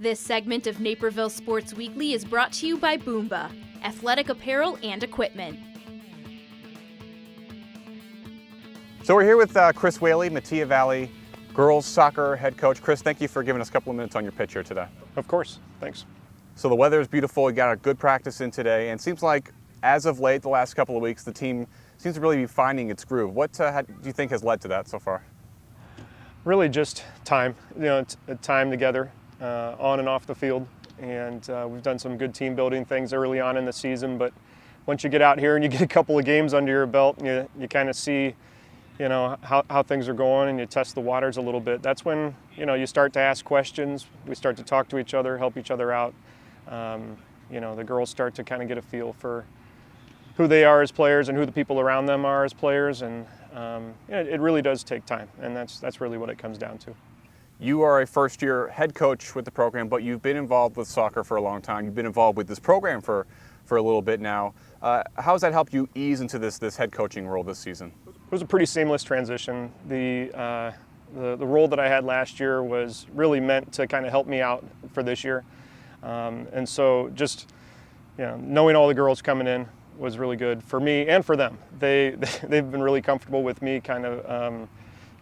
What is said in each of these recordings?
This segment of Naperville Sports Weekly is brought to you by Boombah, athletic apparel and equipment. So we're here with Chris Whaley, Metea Valley girls soccer head coach. Chris, thank you for giving us a couple of minutes on your pitch here today. Of course, thanks. So the weather is beautiful. You got a good practice in today, and it seems like as of late, the last couple of weeks, the team seems to really be finding its groove. What do you think has led to that so far? Really just time, time together on and off the field. And we've done some good team building things early on in the season, but once you get out here and you get a couple of games under your belt, and you kind of see how things are going, and you test the waters a little bit. That's when you start to ask questions. We start to talk to each other, help each other out. The girls start to kind of get a feel for who they are as players and who the people around them are as players, and it really does take time, and that's really what it comes down to. You are a first-year head coach with the program, but you've been involved with soccer for a long time. You've been involved with this program for a little bit now. How has that helped you ease into this head coaching role this season? It was a pretty seamless transition. The role that I had last year was really meant to kind of help me out for this year, and so just knowing all the girls coming in was really good for me and for them. They've been really comfortable with me kind of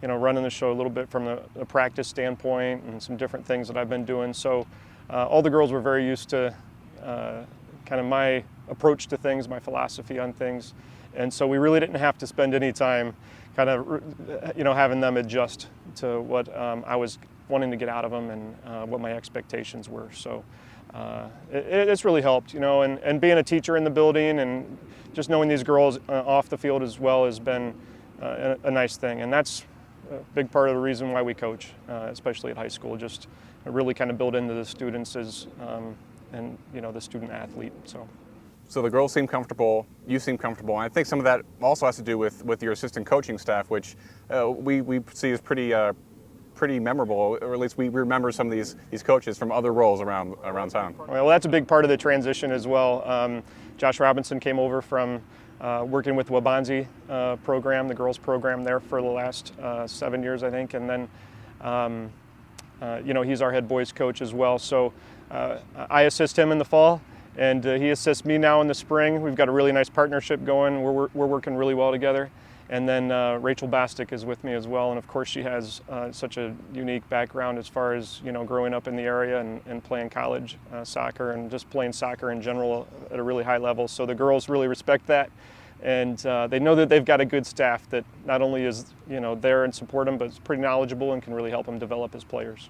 running the show a little bit from a practice standpoint and some different things that I've been doing. So all the girls were very used to kind of my approach to things, my philosophy on things. And so we really didn't have to spend any time kind of having them adjust to what I was wanting to get out of them and what my expectations were. So it's really helped, and being a teacher in the building and just knowing these girls off the field as well has been a nice thing. And that's a big part of the reason why we coach, especially at high school, just really kind of build into the students as, and the student athlete. So the girls seem comfortable, you seem comfortable, and I think some of that also has to do with your assistant coaching staff, which we see as pretty memorable, or at least we remember some of these coaches from other roles around town. Well, that's a big part of the transition as well. Josh Robinson came over from working with Wabanzi program, the girls program there for the last 7 years, I think, and then he's our head boys coach as well. So I assist him in the fall, and he assists me now in the spring. We've got a really nice partnership going. We're working really well together. And then Rachel Bastick is with me as well, and of course she has such a unique background as far as growing up in the area and playing college soccer and just playing soccer in general at a really high level. So the girls really respect that, and they know that they've got a good staff that not only is there and support them, but is pretty knowledgeable and can really help them develop as players.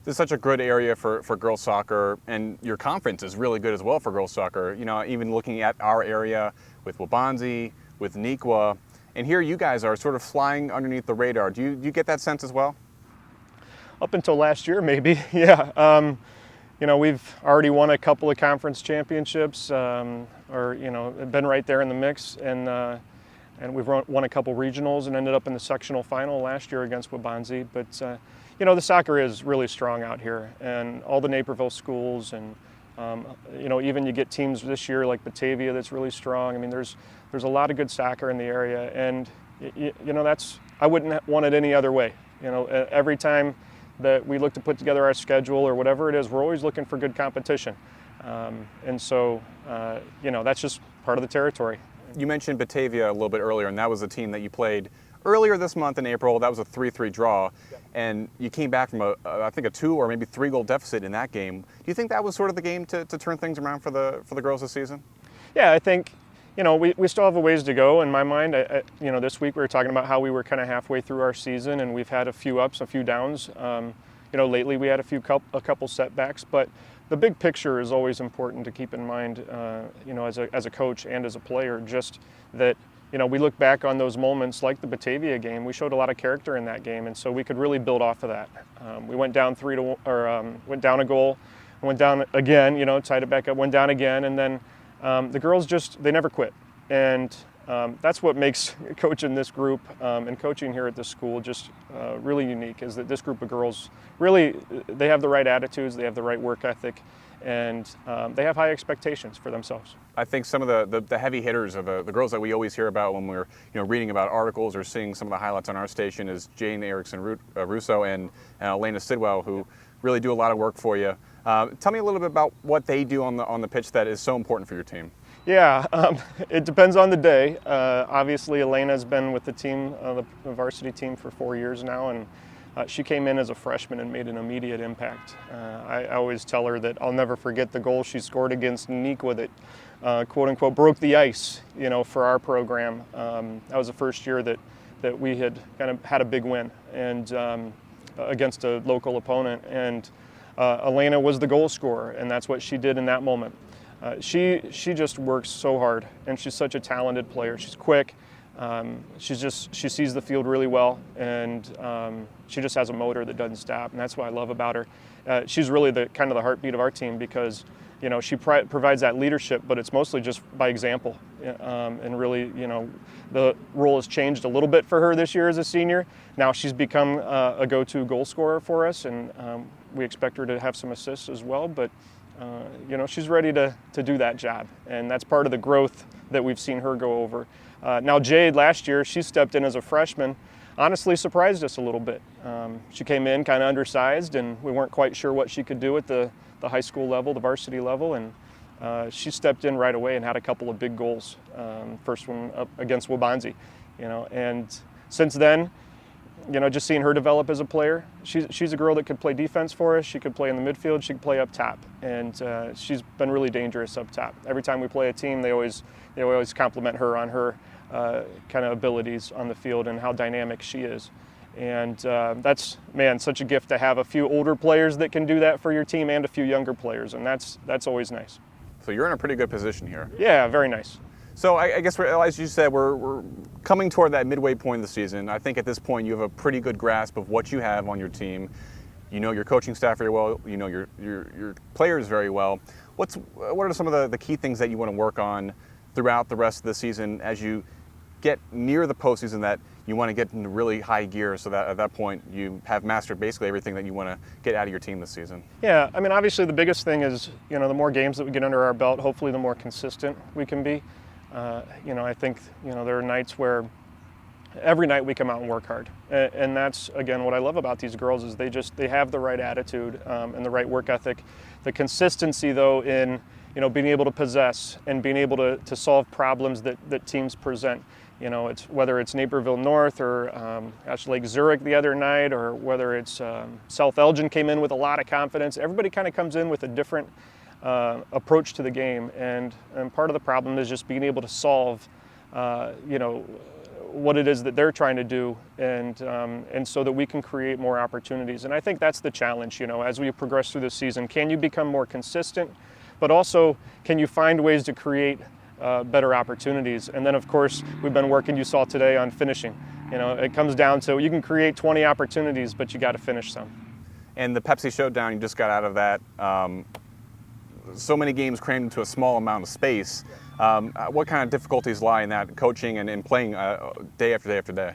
This is such a good area for girls soccer, and your conference is really good as well for girls soccer. Even looking at our area with Wabanzi, with Nequa. And here you guys are sort of flying underneath the radar. Do you get that sense as well? Up until last year, maybe, yeah. We've already won a couple of conference championships, been right there in the mix, and we've won a couple regionals and ended up in the sectional final last year against Wabanzi. But the soccer is really strong out here, and all the Naperville schools, and even you get teams this year like Batavia that's really strong. I mean, there's a lot of good soccer in the area, and I wouldn't want it any other way. Every time that we look to put together our schedule or whatever it is, we're always looking for good competition, and so that's just part of the territory. You mentioned Batavia a little bit earlier, and that was a team that you played earlier this month in April. That was a 3-3 draw, and you came back from I think a 2 or maybe 3 goal deficit in that game. Do you think that was sort of the game to turn things around for the girls this season? Yeah, I think we still have a ways to go in my mind. This week we were talking about how we were kind of halfway through our season, and we've had a few ups, a few downs. Lately we had a couple setbacks, but the big picture is always important to keep in mind. As a coach and as a player, just that. We look back on those moments like the Batavia game. We showed a lot of character in that game, and so we could really build off of that. We went down went down a goal, went down again. Tied it back up, went down again, and then the girls they never quit. And that's what makes coaching this group and coaching here at this school just really unique. Is that this group of girls really they have the right attitudes, they have the right work ethic, and they have high expectations for themselves. I think some of the heavy hitters of the girls that we always hear about when we're reading about articles or seeing some of the highlights on our station is Jane Erickson Russo and Elena Sidwell, who really do a lot of work for you. Tell me a little bit about what they do on the pitch that is so important for your team. Yeah, it depends on the day. Obviously, Elena's been with the team, the varsity team, for 4 years now, and she came in as a freshman and made an immediate impact. I always tell her that I'll never forget the goal she scored against Nequa that, quote unquote, broke the ice, for our program. That was the first year that we had kind of had a big win and against a local opponent, and Elena was the goal scorer, and that's what she did in that moment. She just works so hard, and she's such a talented player. She's quick. She sees the field really well, and she just has a motor that doesn't stop, and that's what I love about her. She's really the kind of the heartbeat of our team because she provides that leadership, but it's mostly just by example. And really, the role has changed a little bit for her this year as a senior. Now she's become a go-to goal scorer for us, and we expect her to have some assists as well. But she's ready to do that job, and that's part of the growth that we've seen her go over. Now Jade, last year, she stepped in as a freshman, honestly surprised us a little bit. She came in kind of undersized, and we weren't quite sure what she could do at the high school level, the varsity level, and she stepped in right away and had a couple of big goals. First one up against Wabanzi, and since then, just seeing her develop as a player. She's a girl that could play defense for us. She could play in the midfield. She could play up top, and she's been really dangerous up top. Every time we play a team, they always compliment her on her kind of abilities on the field and how dynamic she is. And that's, such a gift to have a few older players that can do that for your team and a few younger players, and that's always nice. So you're in a pretty good position here. Yeah, very nice. So I guess, as you said, we're coming toward that midway point of the season. I think at this point you have a pretty good grasp of what you have on your team. You know your coaching staff very well. You know your players very well. What are some of the key things that you want to work on throughout the rest of the season as you get near the postseason that you want to get into really high gear so that at that point you have mastered basically everything that you want to get out of your team this season? Yeah, obviously the biggest thing is, the more games that we get under our belt, hopefully the more consistent we can be. I think, there are nights where every night we come out and work hard. And that's, again, what I love about these girls is they have the right attitude and the right work ethic. The consistency, though, in, being able to possess and being able to solve problems that teams present. It's whether it's Naperville North or Lake Zurich the other night, or whether it's South Elgin came in with a lot of confidence. Everybody kind of comes in with a different approach to the game, and part of the problem is just being able to solve, what it is that they're trying to do, and so that we can create more opportunities. And I think that's the challenge, as we progress through the season. Can you become more consistent, but also can you find ways to create better opportunities? And then, of course, we've been working, you saw today, on finishing. It comes down to you can create 20 opportunities, but you got to finish some. And the Pepsi Showdown, you just got out of that. So many games crammed into a small amount of space. What kind of difficulties lie in that, coaching and playing day after day after day?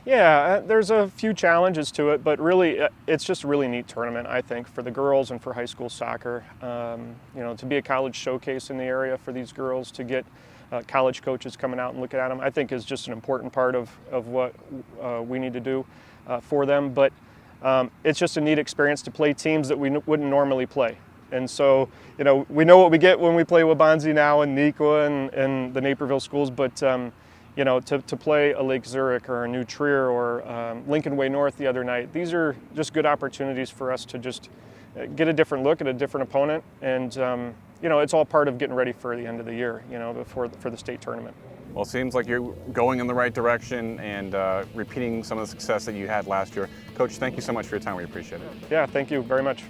Yeah, there's a few challenges to it, but really it's just a really neat tournament, I think, for the girls and for high school soccer. To be a college showcase in the area for these girls, to get college coaches coming out and looking at them, I think is just an important part of what we need to do for them. But it's just a neat experience to play teams that we wouldn't normally play. And so, we know what we get when we play Wabanzi now and Nequa and the Naperville schools, but to play a Lake Zurich or a New Trier or Lincoln Way North the other night, these are just good opportunities for us to just get a different look at a different opponent. And, it's all part of getting ready for the end of the year, for the state tournament. Well, it seems like you're going in the right direction and repeating some of the success that you had last year. Coach, thank you so much for your time. We appreciate it. Yeah, thank you very much.